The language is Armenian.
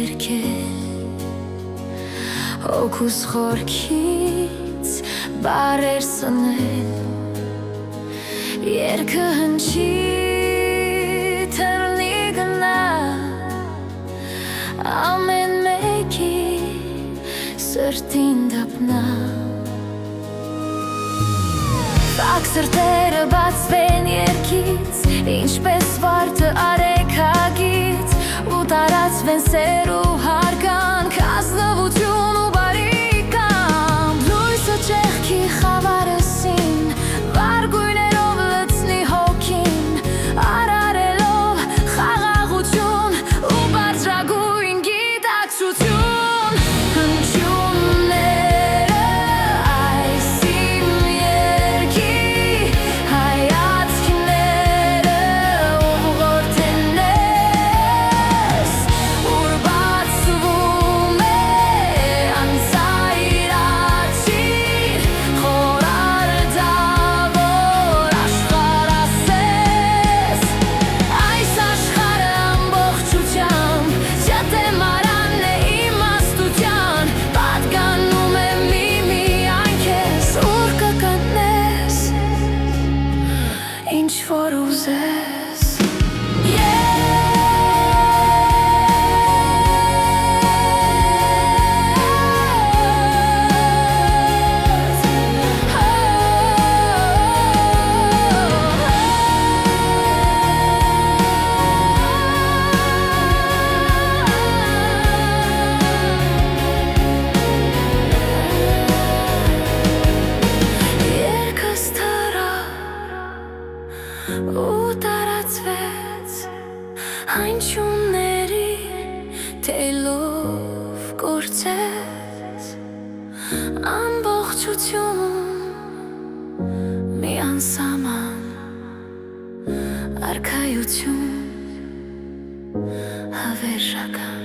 երգել Հոգուս խորքից բարեր սնել Երգը հնչի թռնի գնա Ամեն մեկի սրտին դապնա Տակ սրտերը բացվեն երգից Ինչպես վարդը արեքագից Ու տարածվեն սեր ու հարգանք Ազնվություն ու բարիկամ Լույսը ճեղքի խավարեսին Վար գույներով լցնի հոգին Արարելով խաղաղություն Ու բարձրագույն գիտակցություն Հնչյունները այս իմ երգի Հայացքները ուղղորդենես Ուր բացվում է անձայրացիր Խորարդավոր աշխարհ ասես Այս աշխարհը ամբողջությամբ Ջատեմ արանն է իմաստության Պատկանում է միմիայն քեզ Ուր կգտնես Ինչ որ ուզես Երգս թռա ու տարածվեց Հնչյունների թելով կորցեց Ամբողջություն մի անսահման Արքայություն հավերժական